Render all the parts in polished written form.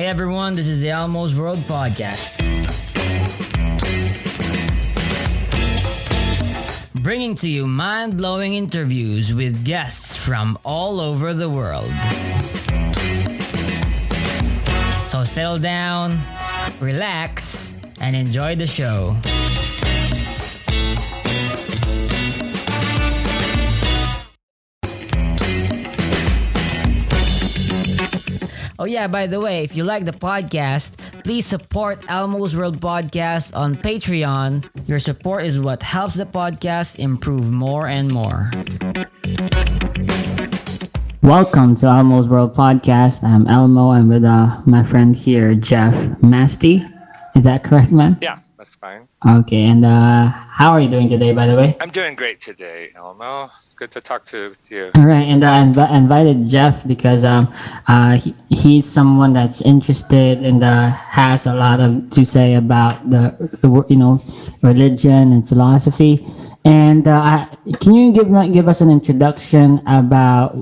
everyone, this is the Almost World Podcast. Bringing to you mind-blowing interviews with guests from all over the world. So settle down, relax, and enjoy the show. Oh yeah, by the way, if you like the podcast, please support Almost World Podcast on Patreon. Your support is what helps the podcast improve more and more. Welcome to Almost World Podcast. I'm Elmo. I'm with my friend here, Jeff Masty. Is that correct, man? Yeah, that's fine. Okay, and how are you doing today, by the way? I'm doing great today, Elmo. It's good to talk to you. All right, and I invited Jeff because he's someone that's interested and has a lot to say about the religion and philosophy. And can you give us an introduction about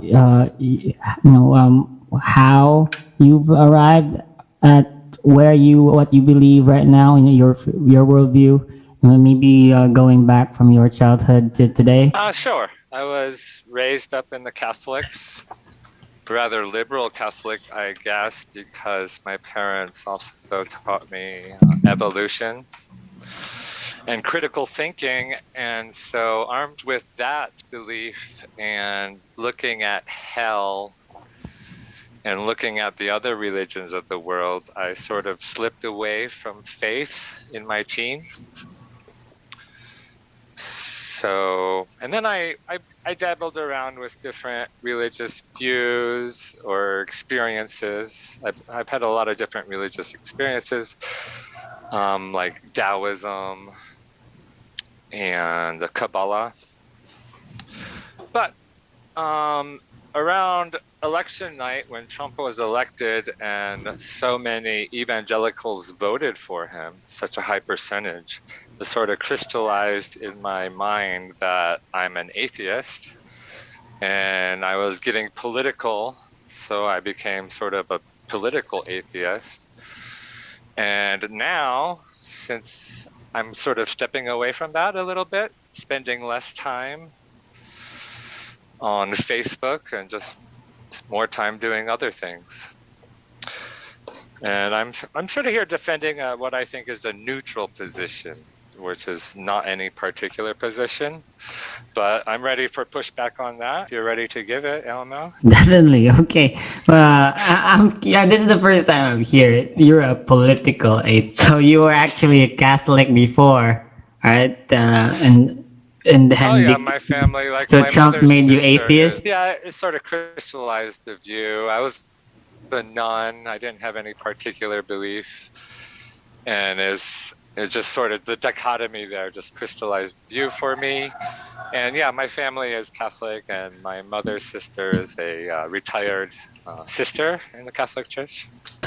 how you've arrived at what you believe right now in your worldview, maybe going back from your childhood to today? Sure. I was raised up in the Catholics, rather liberal Catholic, I guess, because my parents also taught me evolution and critical thinking. And so armed with that belief and looking at hell and looking at the other religions of the world, I sort of slipped away from faith in my teens. So, and then I dabbled around with different religious views or experiences. I've had a lot of different religious experiences, like Taoism and the Kabbalah. But around election night, when Trump was elected and so many evangelicals voted for him, such a high percentage, it sort of crystallized in my mind that I'm an atheist, and I was getting political, so I became sort of a political atheist. And now, since I'm sort of stepping away from that a little bit, spending less time on Facebook and just more time doing other things. And I'm sort of here defending what I think is a neutral position, which is not any particular position, but I'm ready for pushback on that. If you're ready to give it, Elmo? Definitely. Okay. This is the first time I'm here. You're a political atheist, so you were actually a Catholic before, right? And then my family, like so my Trump made you atheist? Yeah, it sort of crystallized the view. I was a nun. I didn't have any particular belief, and it's just sort of the dichotomy there just crystallized view for me. And yeah, my family is Catholic, and my mother's sister is a retired sister in the Catholic Church.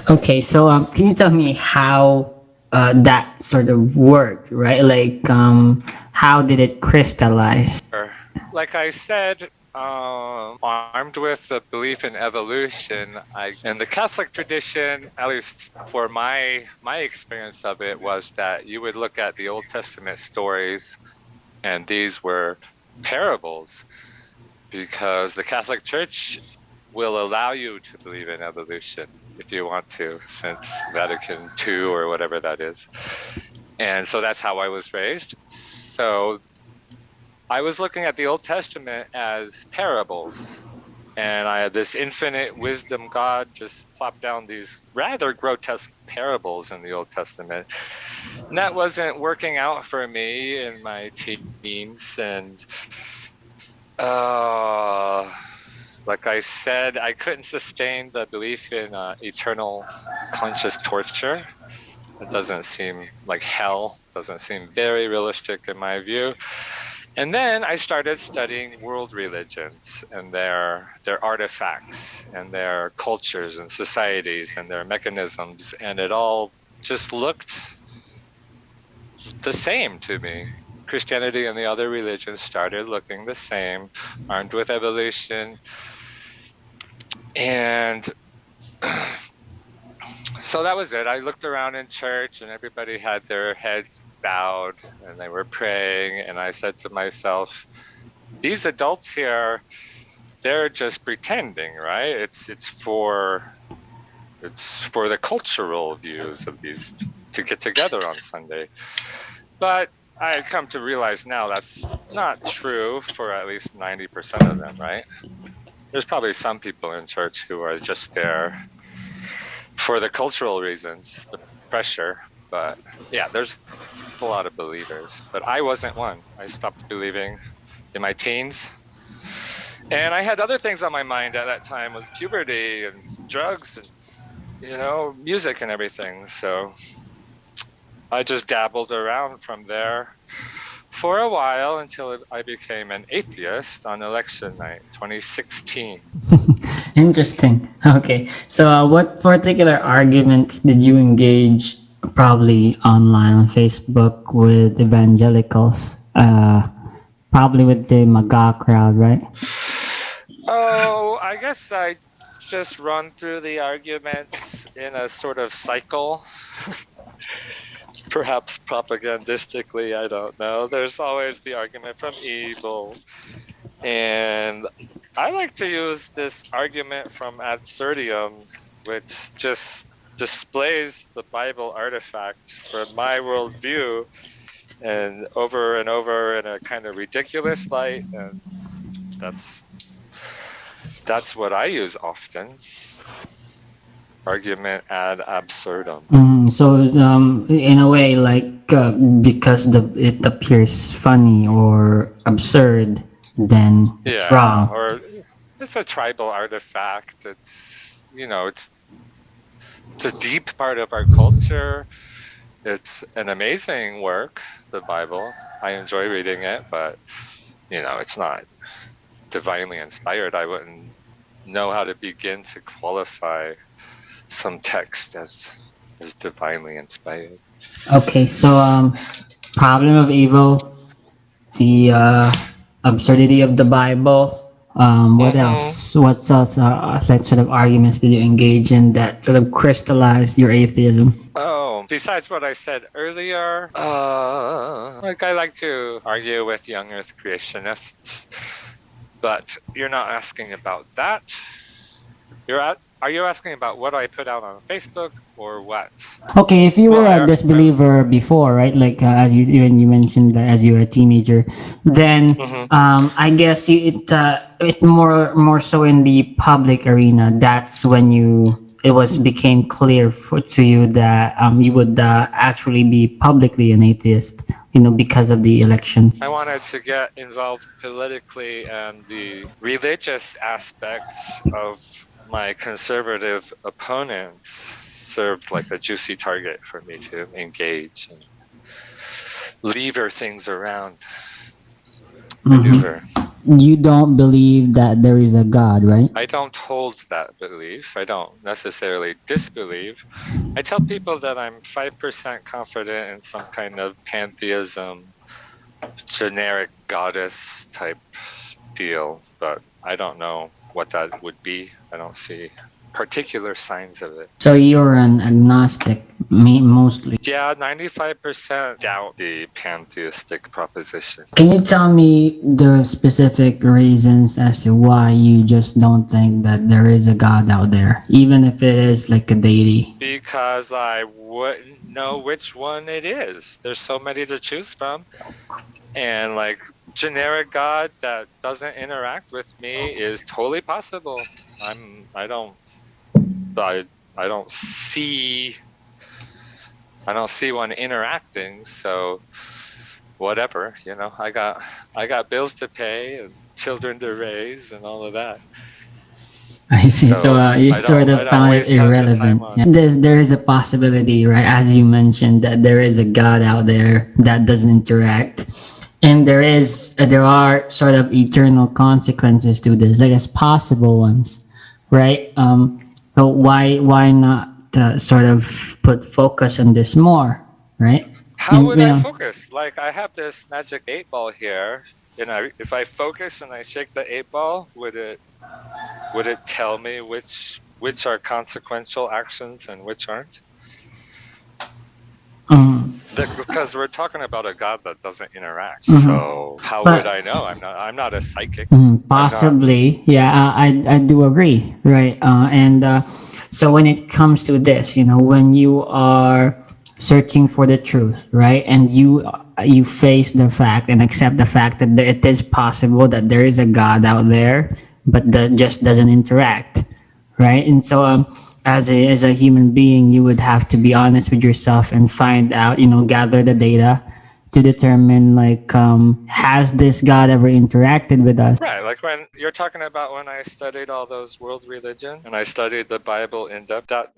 Okay, so can you tell me how that sort of worked, right? Like, how did it crystallize? Like I said, armed with the belief in evolution, in the Catholic tradition, at least for my experience of it, was that you would look at the Old Testament stories, and these were parables, because the Catholic Church will allow you to believe in evolution if you want to, since Vatican II or whatever that is. And so that's how I was raised. So I was looking at the Old Testament as parables, and I had this infinite wisdom God just plop down these rather grotesque parables in the Old Testament. And that wasn't working out for me in my teens. And like I said, I couldn't sustain the belief in eternal conscious torture. It doesn't seem like hell, doesn't seem very realistic in my view. And then I started studying world religions and their artifacts and their cultures and societies and their mechanisms, and it all just looked the same to me. Christianity and the other religions started looking the same, armed with evolution. And So that was it. I looked around in church and everybody had their heads bowed and they were praying. And I said to myself, these adults here, they're just pretending, right? It's for the cultural views of these to get together on Sunday. But I had come to realize now that's not true for at least 90% of them, right? There's probably some people in church who are just there for the cultural reasons, the pressure. But yeah, there's a lot of believers. But I wasn't one. I stopped believing in my teens. And I had other things on my mind at that time with puberty and drugs and, music and everything. So I just dabbled around from there for a while until I became an atheist on election night, 2016. Interesting. Okay. So, what particular arguments did you engage probably online on Facebook with evangelicals? Probably with the MAGA crowd, right? Oh, I guess I just run through the arguments in a sort of cycle. Perhaps propagandistically, I don't know. There's always the argument from evil. And I like to use this argument from absurdum, which just displays the Bible artifact from my worldview and over in a kind of ridiculous light. And that's what I use often. Argument ad absurdum. So, in a way, like because it appears funny or absurd, then it's wrong. Or it's a tribal artifact. It's it's a deep part of our culture. It's an amazing work, the Bible. I enjoy reading it, but it's not divinely inspired. I wouldn't know how to begin to qualify some text as divinely inspired. Okay, so problem of evil, the absurdity of the Bible. What else? What else? Like sort of arguments did you engage in that sort of crystallized your atheism? Oh, besides what I said earlier, I like to argue with young Earth creationists, but you're not asking about that. Are you asking about what I put out on Facebook or what? Okay, if you were a disbeliever before, right? Like as you mentioned that as you were a teenager, then I guess it more so in the public arena. That's when became clear to you that you would actually be publicly an atheist, because of the election. I wanted to get involved politically and the religious aspects of my conservative opponents served like a juicy target for me to engage and lever things around, maneuver. You don't believe that there is a God, right? I don't hold that belief. I don't necessarily disbelieve. I tell people that I'm 5% confident in some kind of pantheism, generic goddess type deal, but I don't know what that would be. I don't see particular signs of it. So you're an agnostic, mostly. Yeah, 95% doubt the pantheistic proposition. Can you tell me the specific reasons as to why you just don't think that there is a God out there, even if it is like a deity? Because I wouldn't know which one it is. There's so many to choose from. And like generic God that doesn't interact with me is totally possible. I don't see one interacting, so whatever, I got bills to pay and children to raise and all of that. I see. So you sort of found it irrelevant. Yeah. There is a possibility, right? As you mentioned, that there is a God out there that doesn't interact. And there are sort of eternal consequences to this, I guess possible ones, right? So why not sort of put focus on this more, right? How would I focus? Like I have this magic 8-ball here, and if I focus and I shake the 8-ball, would it tell me which which are consequential actions and which aren't? Because we're talking about a God that doesn't interact. So how would I know? I'm not a psychic. Possibly, yeah, I do agree, right? So when it comes to this, when you are searching for the truth, right, and you face the fact and accept the fact that it is possible that there is a God out there, but that just doesn't interact, right? And so as a human being, you would have to be honest with yourself and find out, gather the data to determine, like, has this God ever interacted with us? Right, like when you're talking about when I studied all those world religion and I studied the Bible in depth, that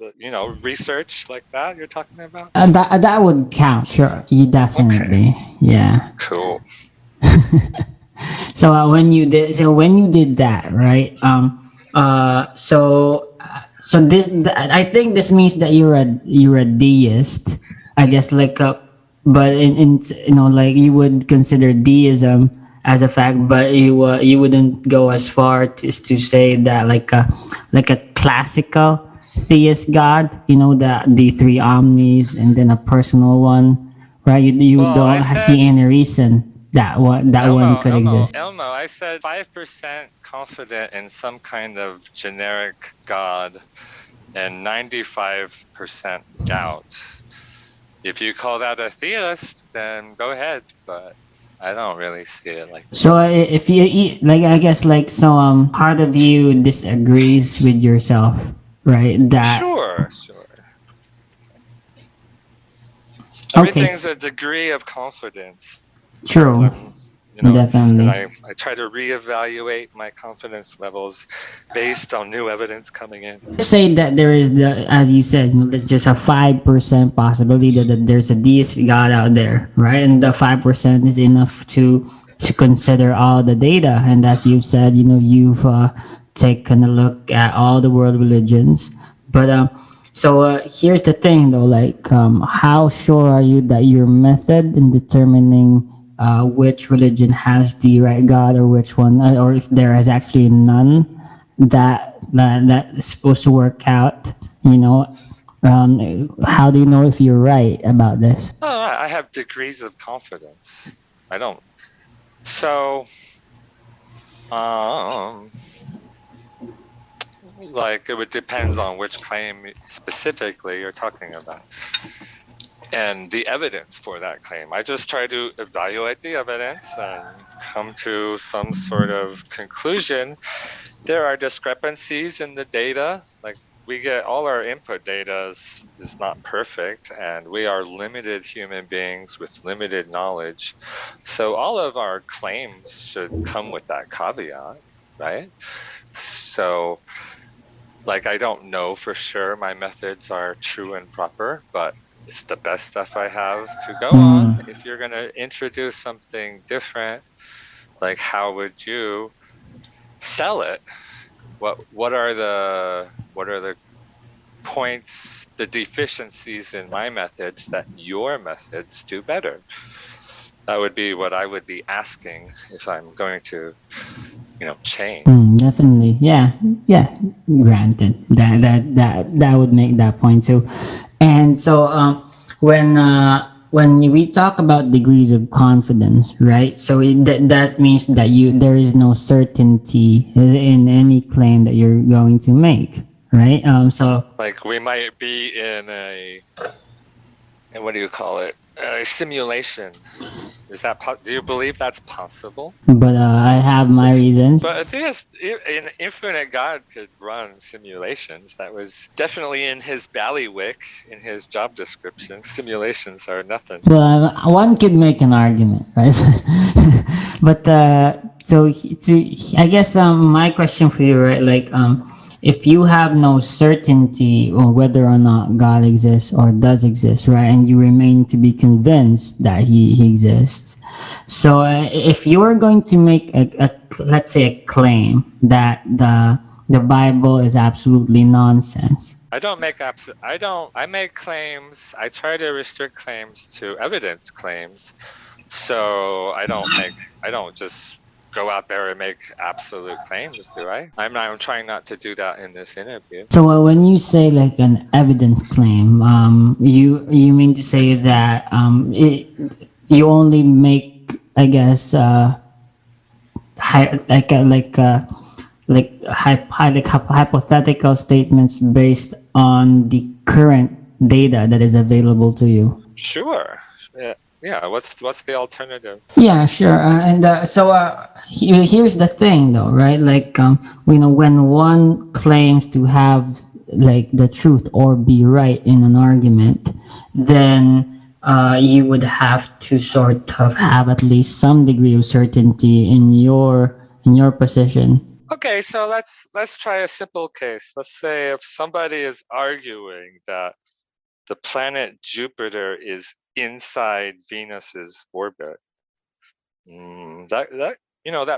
research like that you're talking about. That would count, sure. You definitely, Okay. Yeah. Cool. So when you did that, right? So this, I think this means that you're a deist, I guess, like, but in like, you would consider deism as a fact, but you wouldn't go as far as to say that, like a classical theist God, the three omnis and then a personal one, right? You don't see any reason that one could exist. Elmo, I said 5% confident in some kind of generic God and 95% doubt. If you call that a theist, then go ahead, but I don't really see it like that. So if you eat, like, I guess, like, so part of you disagrees with yourself, right? That Sure. Okay. Everything's a degree of confidence. True. Definitely. And I try to reevaluate my confidence levels based on new evidence coming in. Say that there is, as you said, there's just a 5% possibility that there's a deist God out there, right? And the 5% is enough to consider all the data. And as you've said, you've taken a look at all the world religions. But so here's the thing, though, like, how sure are you that your method in determining which religion has the right God, or which one, or if there is actually none that is supposed to work out? How do you know if you're right about this? Oh, I have degrees of confidence. I don't. So, like, it would depend on which claim specifically you're talking about and the evidence for that claim. I just try to evaluate the evidence and come to some sort of conclusion. There are discrepancies in the data. Like, we get all our input data is not perfect, and we are limited human beings with limited knowledge. So all of our claims should come with that caveat, right? So, like, I don't know for sure my methods are true and proper, but it's the best stuff I have to go on. If you're going to introduce something different, like, how would you sell it? What are the points, the deficiencies in my methods that your methods do better? That would be what I would be asking if I'm going to, change. Definitely, yeah. Granted, that would make that point too. And so when we talk about degrees of confidence, right? So that means that there is no certainty in any claim that you're going to make, right? So, like, we might be in what do you call it? A simulation. Is that do you believe that's possible? But I have my reasons. But an infinite God could run simulations. That was definitely in his bailiwick, in his job description. Simulations are nothing. Well, one could make an argument, right? But so I guess my question for you, right? Like, if you have no certainty on whether or not God exists or does exist, right, and you remain to be convinced that he exists, so if you are going to make let's say a claim that the Bible is absolutely nonsense. I make claims. I try to restrict claims to evidence claims. So I don't just go out there and make absolute claims, do I? I'm trying not to do that in this interview. So when you say like an evidence claim, you mean to say that you only make, I guess, hypothetical statements based on the current data that is available to you. Sure. Yeah. What's the alternative? Yeah, sure. Here's the thing, though, right? Like, when one claims to have like the truth or be right in an argument, then you would have to sort of have at least some degree of certainty in your position. Okay, so let's try a simple case. Let's say if somebody is arguing that the planet Jupiter is inside Venus's orbit, that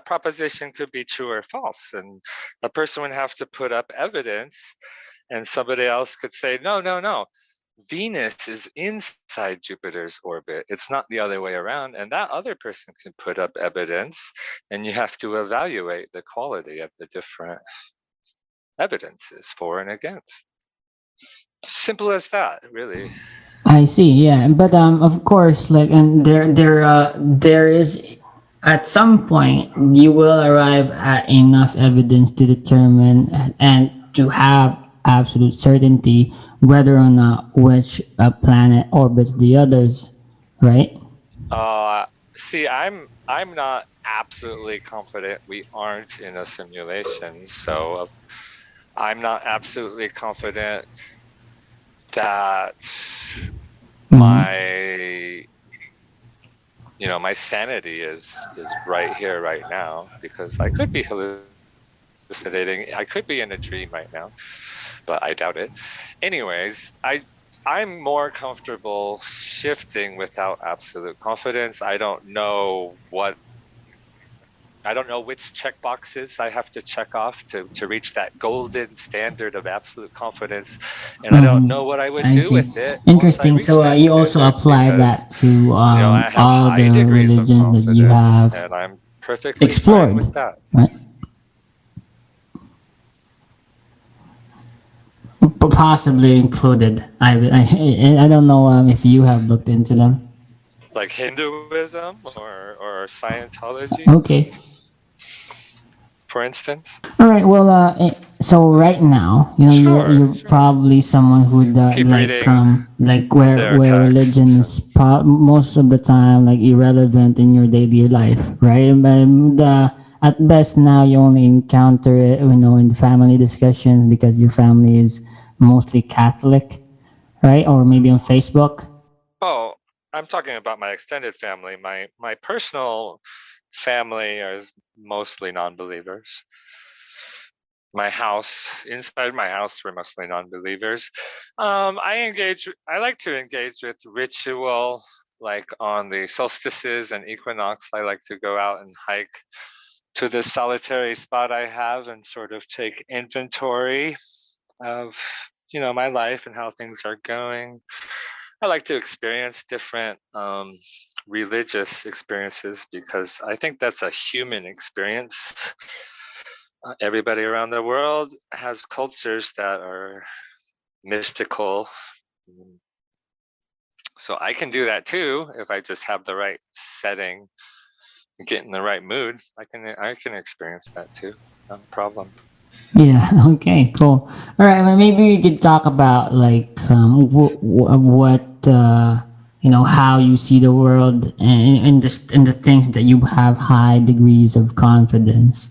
proposition could be true or false, and a person would have to put up evidence, and somebody else could say, no, Venus is inside Jupiter's orbit. It's not the other way around, and that other person can put up evidence, and you have to evaluate the quality of the different evidences for and against. Simple as that, really. I see, yeah, but of course, like, and there is, at some point you will arrive at enough evidence to determine and to have absolute certainty whether or not which planet orbits the others, right? See, I'm not absolutely confident we aren't in a simulation, so I'm not absolutely confident that my sanity is right here right now, because I could be hallucinating. I could be in a dream right now, but I doubt it. Anyways, I'm more comfortable shifting without absolute confidence. I don't know which check boxes I have to check off to reach that golden standard of absolute confidence, and I don't know what I would do with it. Interesting. So you also apply that to I have all high the degrees of religions that you confidence, have and I'm perfectly explored, fine with that. right? Possibly included. I don't know if you have looked into them. Like Hinduism or Scientology, Okay. for instance. All right. Well, so right now, you're probably someone who Keep reading where their religion is texts. most of the time like irrelevant in your daily life, right? And at best now you only encounter it, in the family discussions because your family is mostly Catholic, right? Or maybe on Facebook. Oh, I'm talking about my extended family. My personal family is mostly non-believers. Inside my house, we're mostly non-believers. I like to engage with ritual, like on the solstices and equinox. I like to go out and hike to this solitary spot I have and sort of take inventory of my life and how things are going. I like to experience different religious experiences because I think that's a human experience. Everybody around the world has cultures that are mystical. So I can do that too if I just have the right setting, get in the right mood. I can experience that too. No problem. Yeah. Okay. Cool. All right. Well, maybe we could talk about like what how you see the world and the things that you have high degrees of confidence,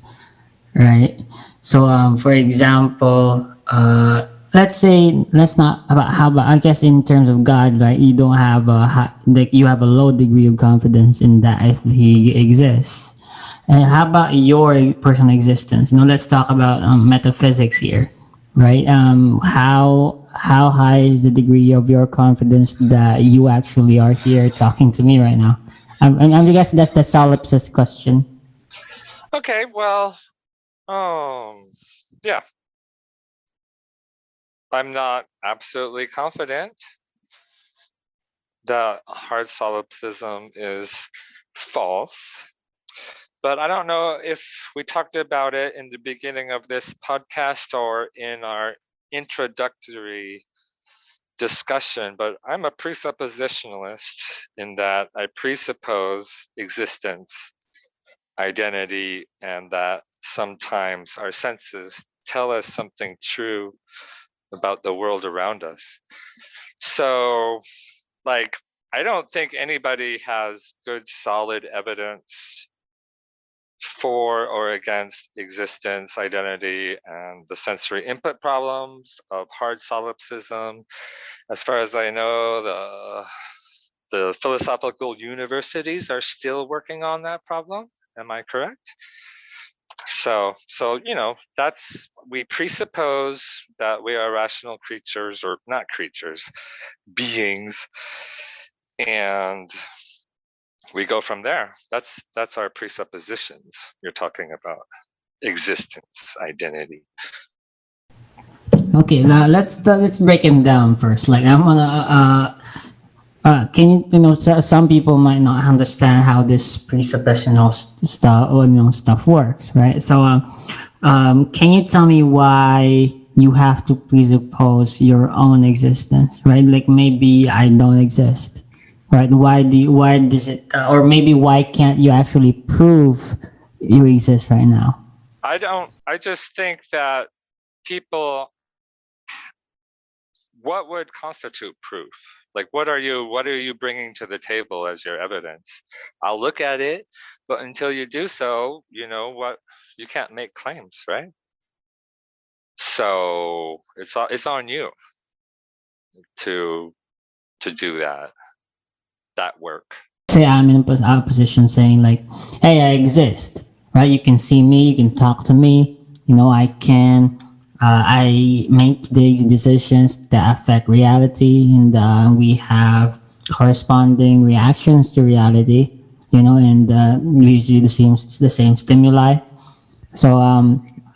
right? So for example, let's not about how about I guess in terms of God, right? You don't have you have a low degree of confidence in that if He exists. And how about your personal existence? Let's talk about metaphysics here, right? How high is the degree of your confidence that you actually are here talking to me right now? I guess that's the solipsist question. Okay, well, yeah. I'm not absolutely confident that hard solipsism is false. But I don't know if we talked about it in the beginning of this podcast or in our introductory discussion, but I'm a presuppositionalist in that I presuppose existence, identity, and that sometimes our senses tell us something true about the world around us. So, like, I don't think anybody has good, solid evidence for or against existence, identity, and the sensory input problems of hard solipsism. As far as I know, the philosophical universities are still working on that problem. Am I correct? So we presuppose that we are rational creatures, or not creatures, beings, and we go from there. That's our presuppositions. You're talking about existence, identity. Okay, now let's break him down first. Like I'm gonna can some people might not understand how this presuppositional stuff or stuff works, right? So can you tell me why you have to presuppose your own existence, right? Like maybe I don't exist, right? Why does it or maybe why can't you actually prove you exist right now? I just think that people, what would constitute proof? Like, what are you bringing to the table as your evidence? I'll look at it, but until you do so, you can't make claims, right? So it's on you to do that work. Say I'm in a position saying like, hey, I exist, right? You can see me, you can talk to me, I make these decisions that affect reality, and we have corresponding reactions to reality, and usually the same stimuli. So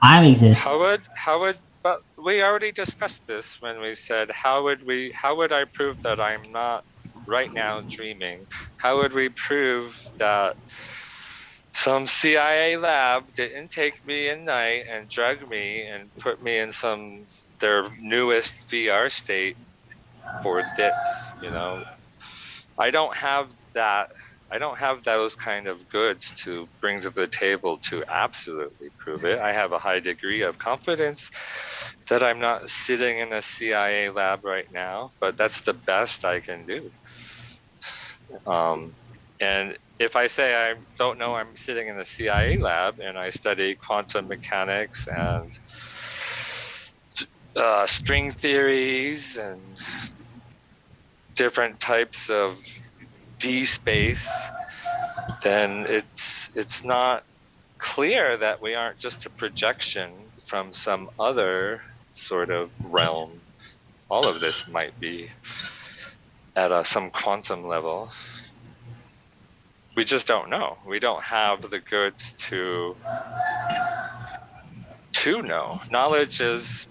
I exist. But we already discussed this when we said, how would I prove that I'm not right now dreaming? How would we prove that some CIA lab didn't take me in night and drug me and put me in their newest VR state for this? I don't have that. I don't have those kind of goods to bring to the table to absolutely prove it. I have a high degree of confidence that I'm not sitting in a CIA lab right now, but that's the best I can do. And if I say I don't know I'm sitting in a CIA lab and I study quantum mechanics and string theories and different types of D space, then it's not clear that we aren't just a projection from some other sort of realm. All of this might be at some quantum level. We just don't know. We don't have the goods to know. Knowledge is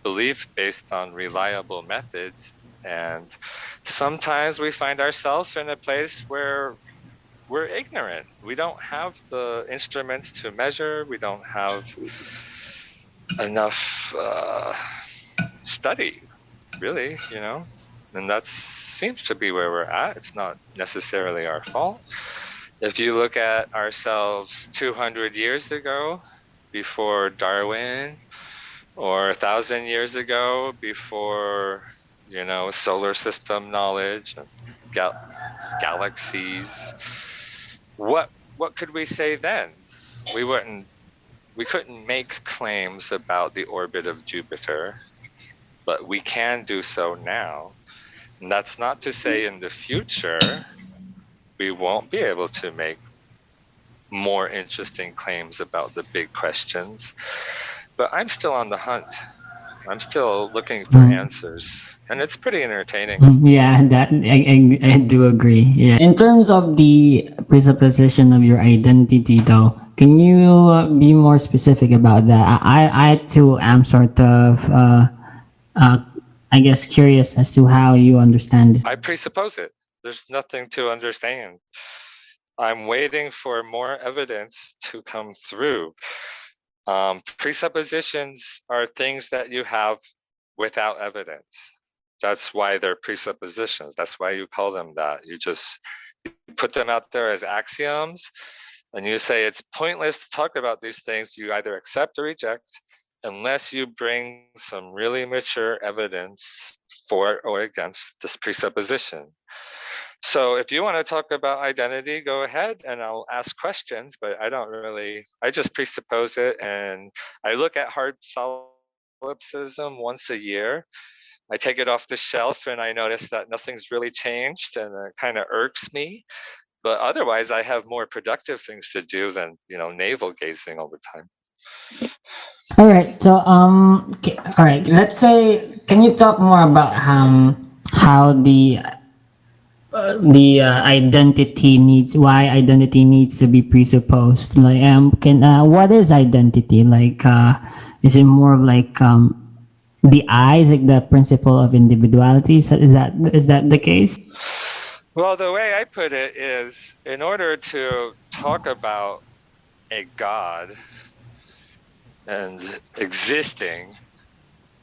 belief based on reliable methods, and sometimes we find ourselves in a place where we're ignorant. We don't have the instruments to measure. We don't have enough study, really, and that seems to be where we're at. It's not necessarily our fault. If you look at ourselves 200 years ago, before Darwin, or 1,000 years ago, before solar system knowledge, galaxies, what could we say then? We couldn't make claims about the orbit of Jupiter, but we can do so now. And that's not to say in the future we won't be able to make more interesting claims about the big questions. But I'm still on the hunt. I'm still looking for answers, and it's pretty entertaining. Yeah, that I do agree. Yeah. In terms of the presupposition of your identity, though, can you be more specific about that? I too am sort of, I guess, curious as to how you understand it. I presuppose it. There's nothing to understand. I'm waiting for more evidence to come through. Presuppositions are things that you have without evidence. That's why they're presuppositions. That's why you call them that. You just put them out there as axioms, and you say it's pointless to talk about these things. You either accept or reject, unless you bring some really mature evidence for or against this presupposition. So if you want to talk about identity, go ahead and I'll ask questions, but I just presuppose it, and I look at hard solipsism once a year. I take it off the shelf and I notice that nothing's really changed, and it kind of irks me. But otherwise, I have more productive things to do than, navel gazing all the time. All right. So okay, all right. Let's say, can you talk more about how the why identity needs to be presupposed? Like, can what is identity? Like, is it more of like the I is like the principle of individuality? So is that the case? Well, the way I put it is, in order to talk about a God and existing,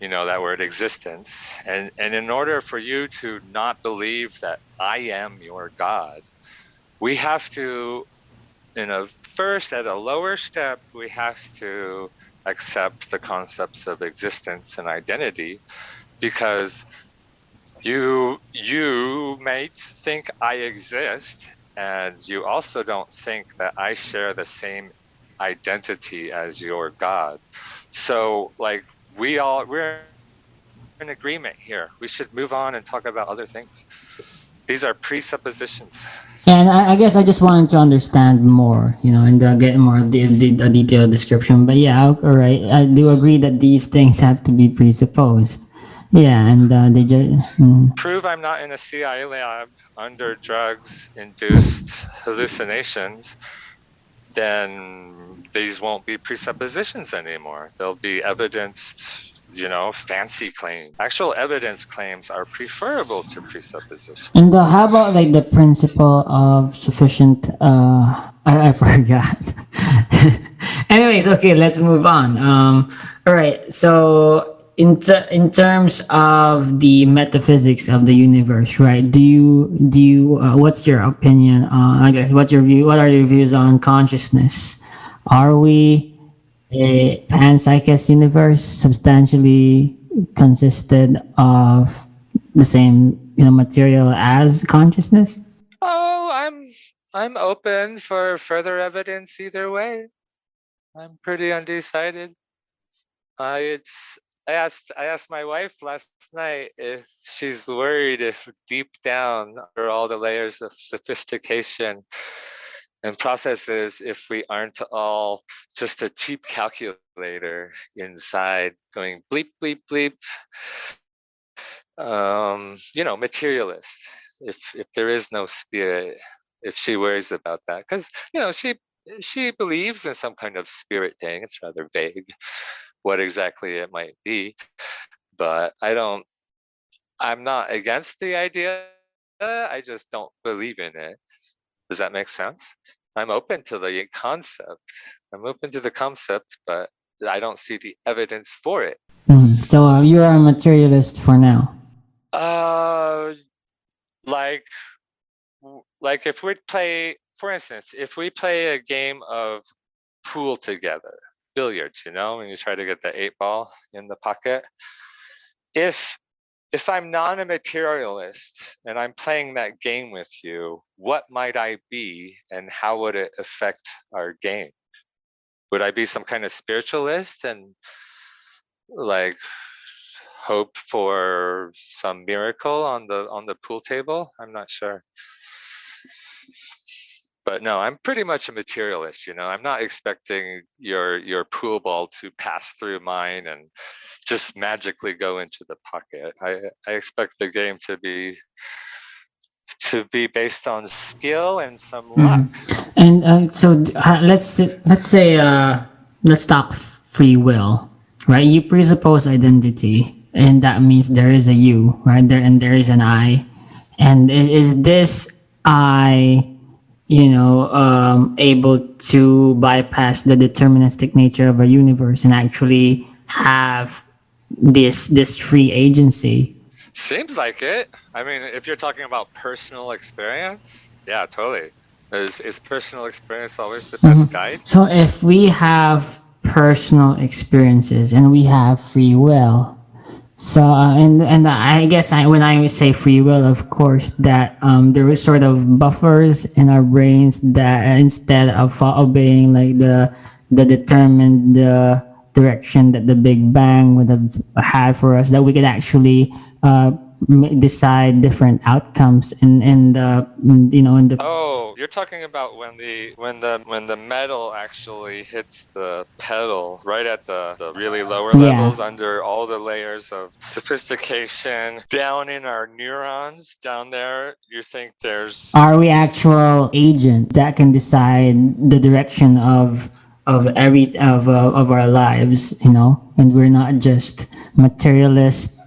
that word existence, and in order for you to not believe that I am your God, we have to, at a lower step, we have to accept the concepts of existence and identity, because you might think I exist, and you also don't think that I share the same identity as your God. So, like, we're in agreement here. We should move on and talk about other things. These are presuppositions. And I guess I just wanted to understand more, and get more a detailed description. But yeah, all right, I do agree that these things have to be presupposed. Yeah, and they just prove I'm not in a CIA lab under drugs-induced hallucinations, then these won't be presuppositions anymore. They'll be evidenced, fancy claims. Actual evidence claims are preferable to presuppositions. And how about like the principle of sufficient? I forgot. Anyways, okay, let's move on. All right, so in terms of the metaphysics of the universe, right? Do you what's your opinion on? I guess what are your views on consciousness? Are we a panpsychist universe substantially consisted of the same material as consciousness? Oh, I'm open for further evidence either way. I'm pretty undecided. I asked my wife last night if she's worried if deep down, under all the layers of sophistication and processes, if we aren't all just a cheap calculator inside going bleep, bleep, bleep. Materialist. If there is no spirit, if she worries about that, because she believes in some kind of spirit thing. It's rather vague what exactly it might be, but I'm not against the idea. I just don't believe in it. Does that make sense? I'm open to the concept. But I don't see the evidence for it. So you're a materialist for now? Like if we play, for instance, if we play a game of pool together, billiards, when you try to get the 8-ball in the pocket. If I'm not a materialist and I'm playing that game with you, what might I be and how would it affect our game? Would I be some kind of spiritualist and like hope for some miracle on the pool table? I'm not sure. But no, I'm pretty much a materialist, I'm not expecting your pool ball to pass through mine and just magically go into the pocket. I expect the game to be based on skill and some luck. And so let's say let's talk free will, right? You presuppose identity, and that means there is a you, right? There is an I, and is this I able to bypass the deterministic nature of our universe and actually have this free agency. Seems like it. I mean, if you're talking about personal experience, yeah, totally. Is personal experience always the best guide? So if we have personal experiences and we have free will, so and I guess when I say free will, of course, that there is sort of buffers in our brains that instead of obeying like the determined direction that the Big Bang would have had for us, that we could actually decide different outcomes in the in the. Oh, you're talking about when the metal actually hits the pedal right at the really lower levels, under all the layers of sophistication down in our neurons down there. You think there's Are we actual agent that can decide the direction of our lives, and we're not just materialist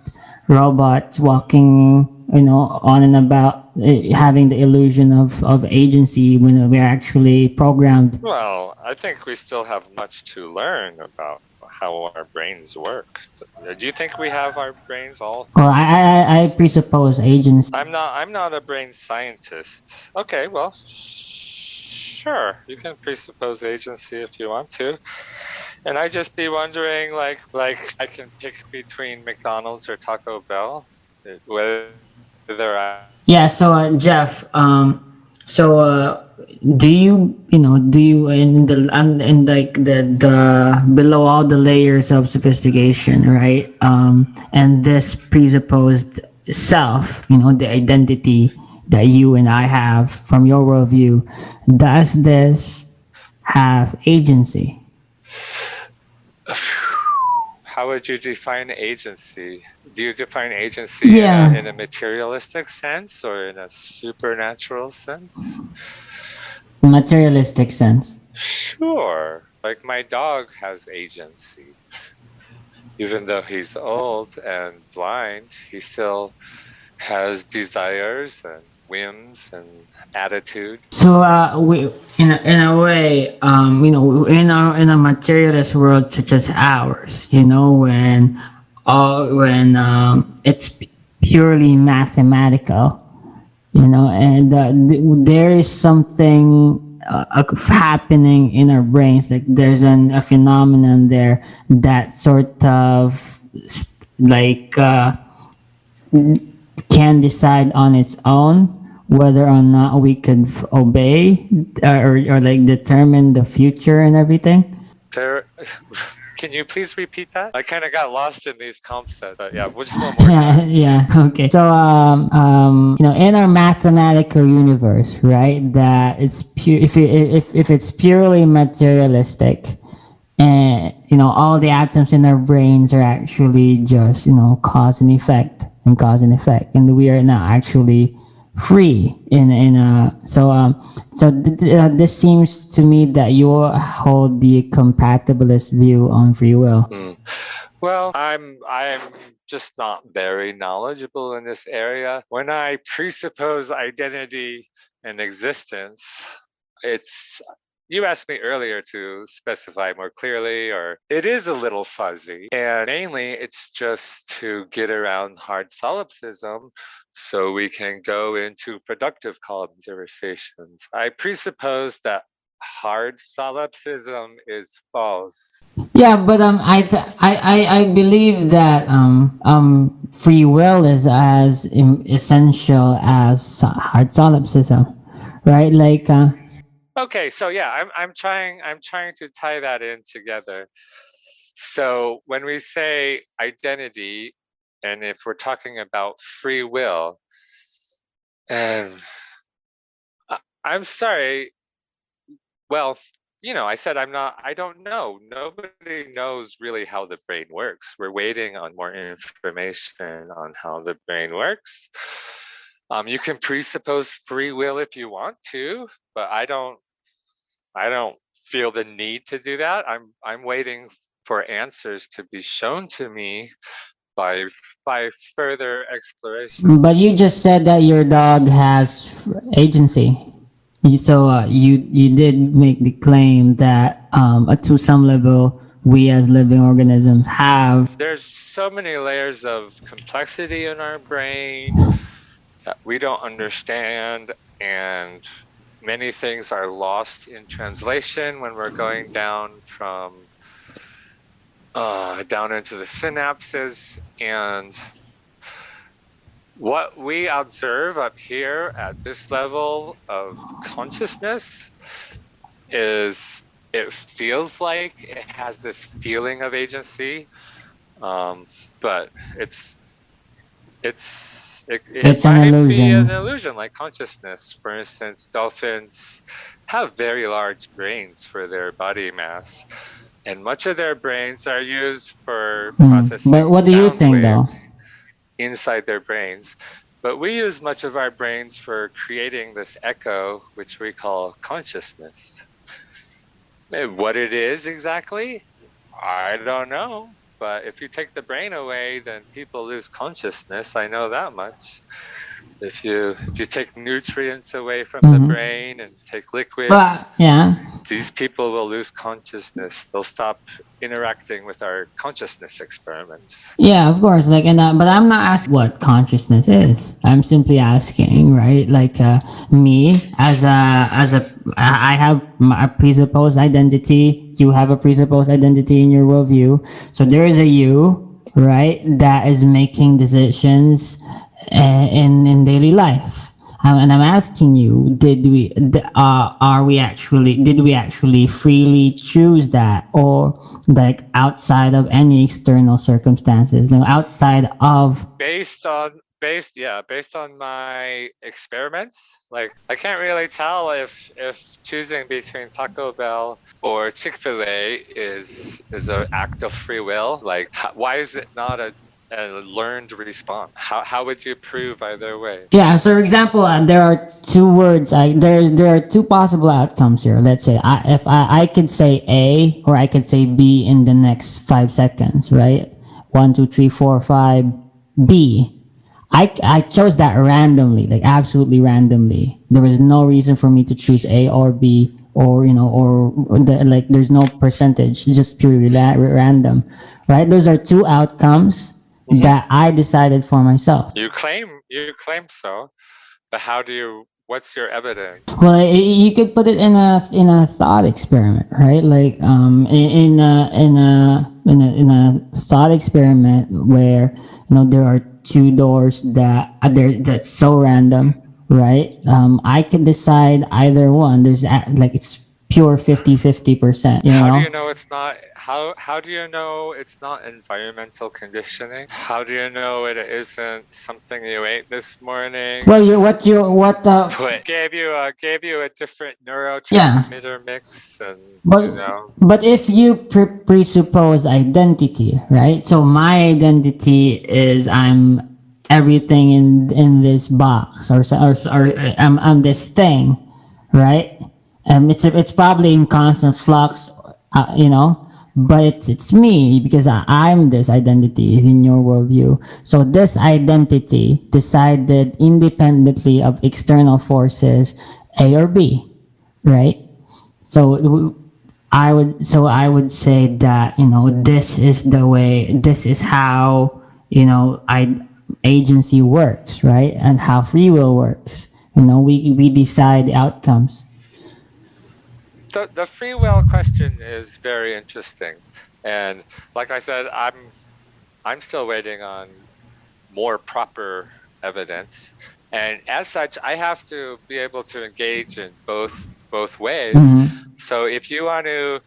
robots walking, on and about, having the illusion of agency when we're actually programmed. Well, I think we still have much to learn about how our brains work. Do you think we have our brains all? Well, I presuppose agency. I'm not a brain scientist. Okay, well, sure, you can presuppose agency if you want to. And I just be wondering, like I can pick between McDonald's or Taco Bell, whether I. Yeah. So Jeff, do you in like the below all the layers of sophistication, right? And this presupposed self, the identity that you and I have from your worldview, does this have agency? How would you define agency? Do you define agency in a materialistic sense or in a supernatural sense? Materialistic sense. Sure. Like my dog has agency. Even though he's old and blind, he still has desires and whims and attitude. So we in a way, in a materialist world such as ours, when it's purely mathematical, and there is something happening in our brains, like there's a phenomenon there that sort of like can decide on its own whether or not we could obey or like determine the future and everything. Can you please repeat that? I kind of got lost in these concepts, but yeah, just one more time. Yeah, okay. So in our mathematical universe, right, that it's pure, if it's purely materialistic, and all the atoms in our brains are actually just cause and effect, and we are not actually free this seems to me that you hold the compatibilist view on free will. Well, I'm just not very knowledgeable in this area. When I presuppose identity and existence, you asked me earlier to specify more clearly, or it is a little fuzzy. And mainly it's just to get around hard solipsism so we can go into productive conversations. I presuppose that hard solipsism is false. Yeah, but I believe that free will is as essential as hard solipsism, right? Like okay, so yeah, I'm trying to tie that in together. So when we say identity, and if we're talking about free will, and I'm sorry, well, I said I don't know. Nobody knows really how the brain works. We're waiting on more information on how the brain works. You can presuppose free will if you want to, but I don't feel the need to do that. I'm waiting for answers to be shown to me by further exploration. But you just said that your dog has agency. You did make the claim that to some level we as living organisms have. There's so many layers of complexity in our brain that we don't understand, and many things are lost in translation when we're going down from down into the synapses. And what we observe up here at this level of consciousness is, it feels like it has this feeling of agency, but it an might illusion. be an illusion, like consciousness. For instance, dolphins have very large brains for their body mass, and much of their brains are used for processing But what do you sound think, though? waves inside their brains. But we use much of our brains for creating this echo, which we call consciousness. And what it is exactly, I don't know. But if you take the brain away, then people lose consciousness. I know that much. If you take nutrients away from the brain and take liquids, these people will lose consciousness. They'll stop interacting with our consciousness experiments. Yeah, of course. Like, but I'm not asking what consciousness is. I'm simply asking, right? Like, me I have a presupposed identity. You have a presupposed identity in your worldview. So there is a you, right, that is making decisions in daily life. And I'm asking you, did we actually freely choose that, or like outside of any external circumstances, outside of based on my experiments? Like, I can't really tell if choosing between Taco Bell or Chick-fil-A is an act of free will. Like, why is it not a learned response? How would you prove either way? Yeah, so for example, there are two words. There are two possible outcomes here. Let's say I could say A or I could say B in the next 5 seconds, right? 1, 2, 3, 4, 5, B. I chose that randomly, like absolutely randomly. There was no reason for me to choose A or B, or like there's no percentage, it's just purely random, right? Those are two outcomes that I decided for myself. You claim so, but what's your evidence? Well, you could put it in a thought experiment, right? Like in a thought experiment where there are two doors that's so random, right? I could decide either one. There's like it's pure 50-50%. How do you know it's not? How do you know it's not environmental conditioning? How do you know it isn't something you ate this morning? Well, gave you a different neurotransmitter mix, and But if you presuppose identity, right? So my identity is I'm everything in this box, or I'm this thing, right? It's probably in constant flux, but it's me because I'm this identity in your worldview. So this identity decided independently of external forces, A or B, right? So I would say that this is the way, this is how agency works, right? And how free will works. We decide the outcomes. The free will question is very interesting, and like I said, I'm still waiting on more proper evidence, and as such, I have to be able to engage in both ways. So if you want to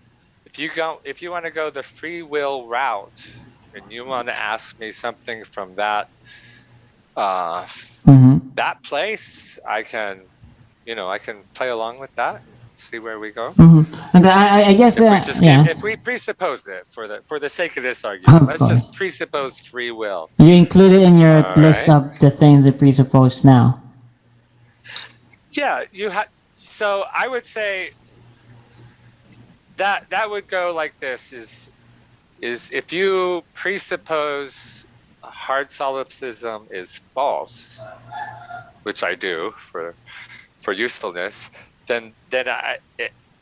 go the free will route, and you want to ask me something from that that place, I can play along with that. See where we go. And I guess if we presuppose it for the sake of this argument, let's just presuppose free will. You include it in your list of the things that presuppose now. Yeah, so I would say that would go like this: is if you presuppose hard solipsism is false, which I do for usefulness, then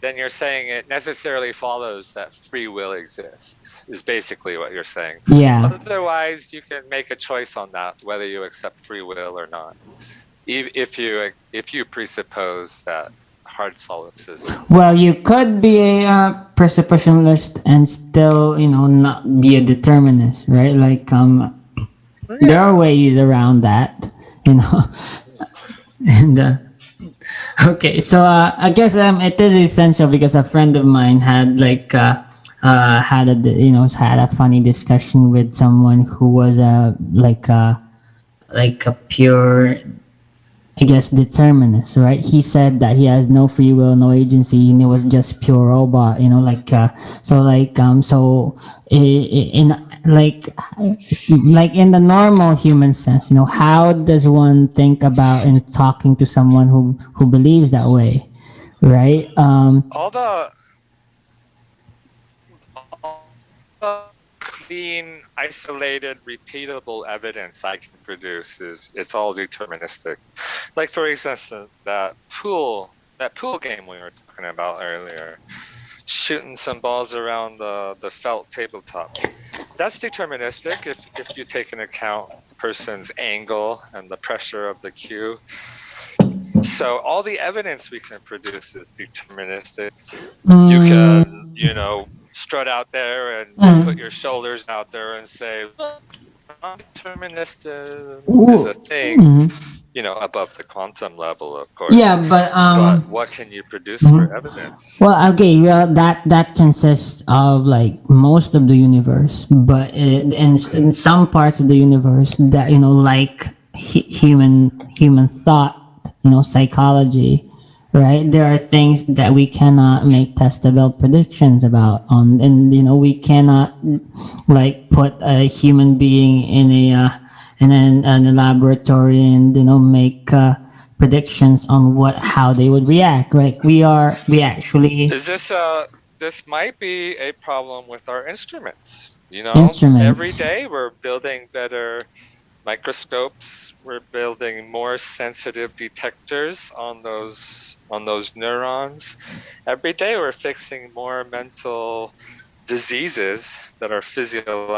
you're saying it necessarily follows that free will exists, is basically what you're saying. Yeah. Otherwise, you can make a choice on that, whether you accept free will or not. If you presuppose that hard solipsism. Well, you could be a presuppositionalist and still, not be a determinist, right? Like, there are ways around that, and okay, so I guess it is essential because a friend of mine had had a funny discussion with someone who was like a pure, I guess, determinist, right? He said that he has no free will, no agency, and it was just pure robot, in the normal human sense, how does one think about and talking to someone who believes that way, right? All the clean, isolated, repeatable evidence I can produce it's all deterministic. Like, for instance, that pool game we were talking about earlier, shooting some balls around the felt tabletop. That's deterministic if you take into account the person's angle and the pressure of the cue. So all the evidence we can produce is deterministic. You can, strut out there and put your shoulders out there and say, non-deterministic is a thing, above the quantum level, of course. Yeah, but what can you produce for evidence? Well, okay, well that consists of like most of the universe, but in some parts of the universe that like human thought, psychology, right? There are things that we cannot make testable predictions about and we cannot like put a human being in a laboratory and make predictions on how they would react, right? We actually is this might be a problem with our instruments. Every day we're building better microscopes, we're building more sensitive detectors on those neurons. Every day we're fixing more mental diseases that are physical,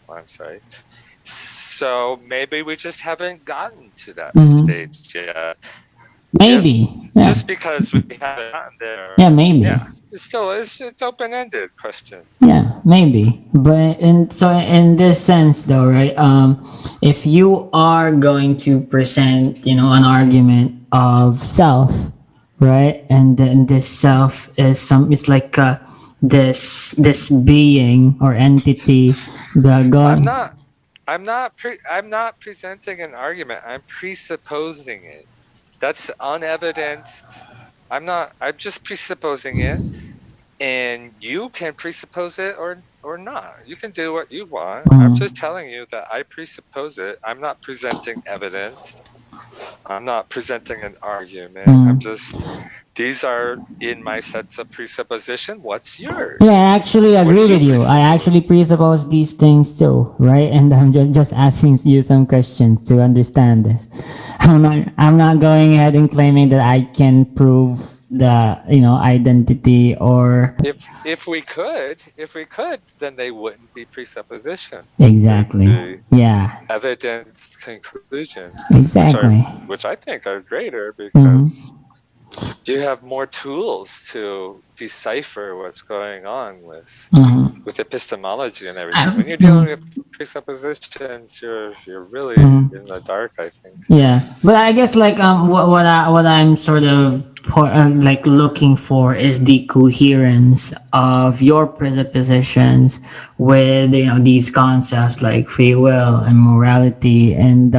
I'm sorry. So maybe we just haven't gotten to that stage yet. Maybe. Just because we haven't gotten there. Yeah, maybe. Yeah. It's open-ended question. Yeah, maybe. But in this sense though, right? If you are going to present, an argument of self, right? And then this self is it's like this being or entity that going. I'm not presenting an argument. I'm presupposing it. That's unevidenced. I'm just presupposing it, and you can presuppose it or not. You can do what you want. I'm just telling you that I presuppose it. I'm not presenting evidence. I'm not presenting an argument. These are in my sets of presupposition. What's yours? Yeah, I actually agree with you. I actually presuppose these things too, right? And I'm just asking you some questions to understand this. I'm not going ahead and claiming that I can prove the identity or if we could, then they wouldn't be presuppositions. Exactly. Yeah. Evident conclusions. Exactly. Which I think are greater because you have more tools to decipher what's going on with epistemology and everything. When you're dealing with presuppositions, you're really in the dark, I think. Yeah, but I guess what I'm sort of looking for is the coherence of your presuppositions with these concepts like free will and morality, and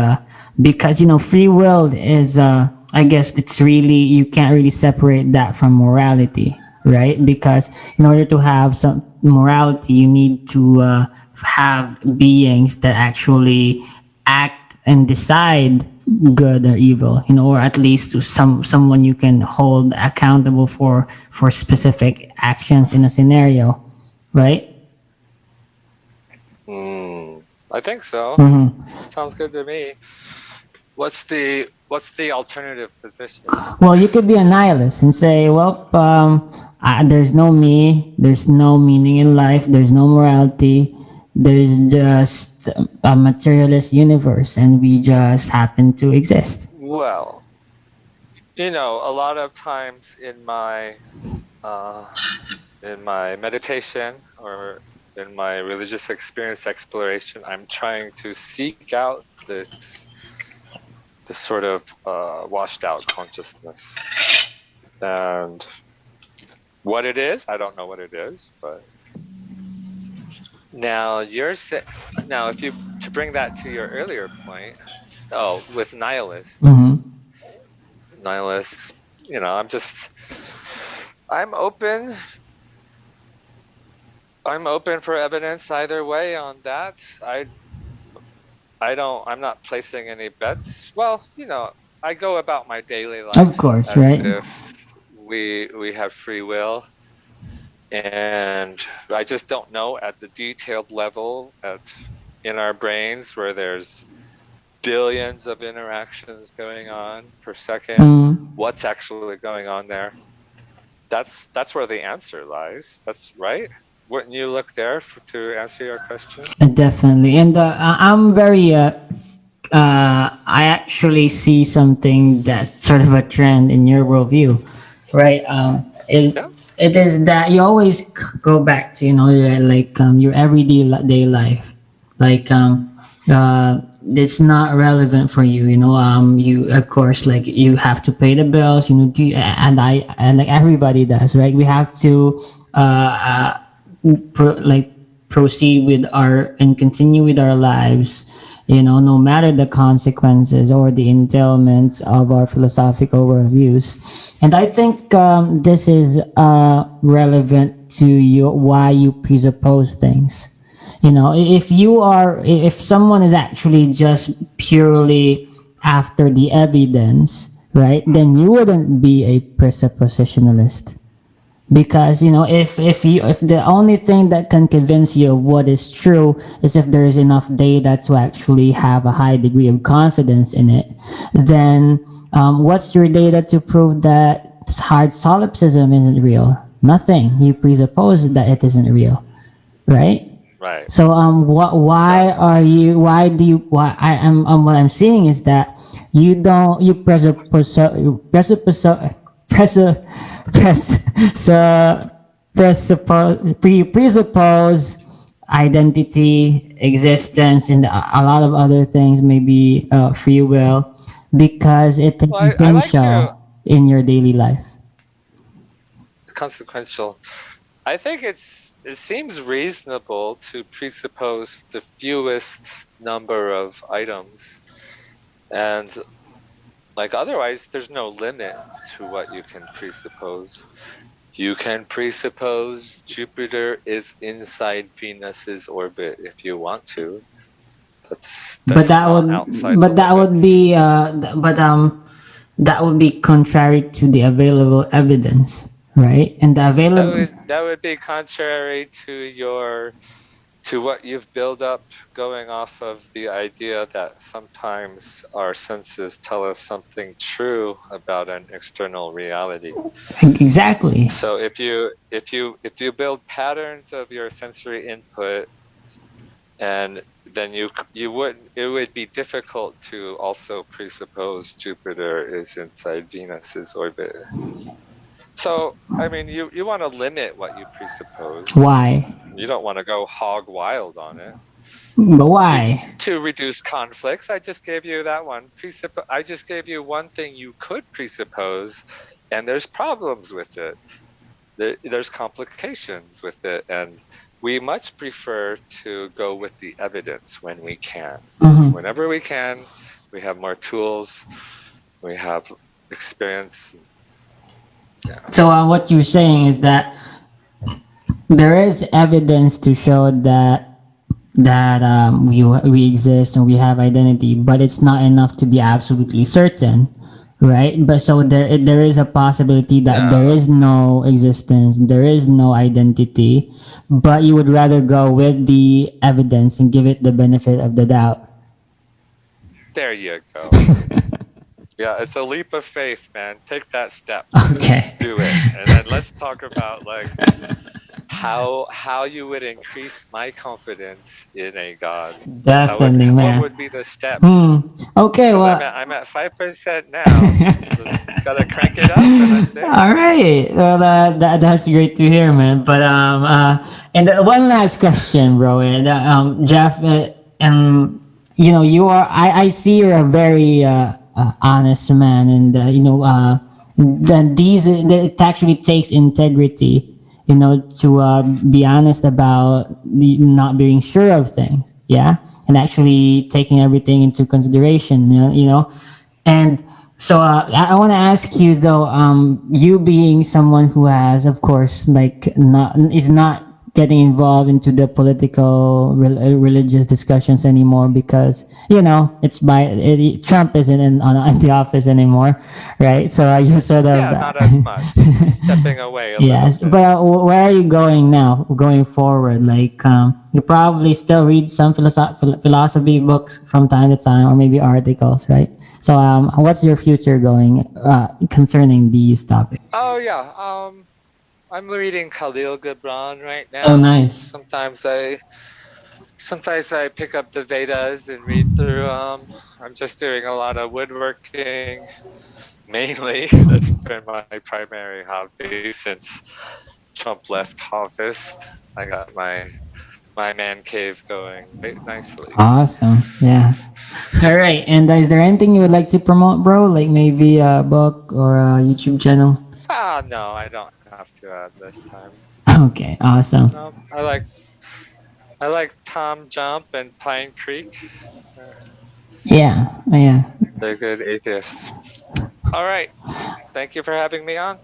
because free will is I guess it's really, you can't really separate that from morality, right? Because in order to have some morality, you need to have beings that actually act and decide good or evil, or at least someone you can hold accountable for specific actions in a scenario, right? I think so. Sounds good to me. what's the alternative position? Well, you could be a nihilist and say, well, there's no me, there's no meaning in life, there's no morality, there's just a materialist universe, and we just happen to exist. Well, a lot of times in my meditation or in my religious experience exploration, I'm trying to seek out this sort of washed out consciousness. And what it is, I don't know what it is, but now if you to bring that to your earlier point, with nihilists, nihilists, I'm open for evidence either way on that. I'm not placing any bets. Well, I go about my daily life. Of course, right? If we have free will, and I just don't know at the detailed level in our brains where there's billions of interactions going on per second. What's actually going on there? That's where the answer lies. That's right. Wouldn't you look there to answer your question? Definitely. And I'm very, I actually see something that's sort of a trend in your worldview, right? It is that you always go back to, your everyday life. It's not relevant for you, you, of course, you have to pay the bills, and like everybody does, right? We have to, proceed with and continue with our lives, no matter the consequences or the entailments of our philosophical worldviews. And I think this is relevant to why you presuppose things. If someone is actually just purely after the evidence, right, then you wouldn't be a presuppositionalist. Because if the only thing that can convince you of what is true is if there is enough data to actually have a high degree of confidence in it, then what's your data to prove that hard solipsism isn't real? Nothing. You presuppose that it isn't real, right? Right. So what I'm seeing is that you presuppose identity, existence, and a lot of other things, maybe free will, because it's essential in your daily life. Consequential. I think it seems reasonable to presuppose the fewest number of items, and otherwise there's no limit to what you can presuppose. You can presuppose Jupiter is inside Venus's orbit if you want to. That would be contrary to the available evidence, right? And that would be contrary to what you've built up, going off of the idea that sometimes our senses tell us something true about an external reality. Exactly. So if you build patterns of your sensory input, and then it would be difficult to also presuppose Jupiter is inside Venus's orbit. So, you want to limit what you presuppose. Why? You don't want to go hog wild on it. But why? To reduce conflicts, I just gave you that one. I just gave you one thing you could presuppose, and there's problems with it. There's complications with it, and we much prefer to go with the evidence when we can. Whenever we can, we have more tools, we have experience. Yeah. So what you're saying is that there is evidence to show that we exist and we have identity, but it's not enough to be absolutely certain, right? But so there is a possibility that there is no existence, there is no identity, but you would rather go with the evidence and give it the benefit of the doubt. There you go. Yeah, it's a leap of faith, man. Take that step. Okay. Do it. And then let's talk about like how you would increase my confidence in a God. Definitely, What man. would be the step? Okay, 'Cause well. I'm at 5% now. Just gotta crank it up and I'm there. All right. Well, that's great to hear, man. But and one last question, bro. And Jeff, you know, I see you're a very honest man, and then it actually takes integrity, you know, to be honest about not being sure of things, yeah, and actually taking everything into consideration, you know, and so I want to ask you though, you being someone who has, of course, like not getting involved into the political religious discussions anymore because you know Trump isn't in the office anymore, right? So you sort of Yeah, not as much. Stepping away a yes, little bit. but where are you going now, going forward? Like you probably still read some philosophy books from time to time, or maybe articles, right? So what's your future going concerning these topics? Oh yeah. I'm reading Khalil Gibran right now. Oh, nice. Sometimes I pick up the Vedas and read through them. I'm just doing a lot of woodworking, mainly. That's been my primary hobby since Trump left office. I got my man cave going quite nicely. Awesome. Yeah. All right. And is there anything you would like to promote, bro? Like maybe a book or a YouTube channel? No, I don't have to at this time. Okay. Awesome. No, I like Tom Jump and Pine Creek. Yeah. Yeah. They're good atheists. All right. Thank you for having me on.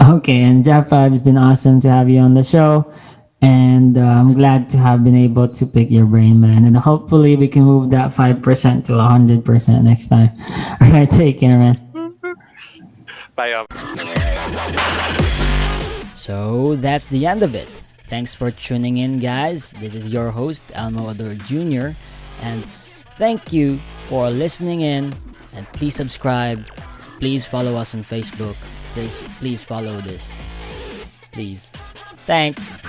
Okay. And Jeff, it's been awesome to have you on the show. And I'm glad to have been able to pick your brain, man. And hopefully we can move that 5% to 100% next time. All right. Take care, man. Bye. So that's the end of it. Thanks for tuning in, guys. This is your host, Elmo Ador Jr. And thank you for listening in. And please subscribe. Please follow us on Facebook. Please follow this. Please. Thanks.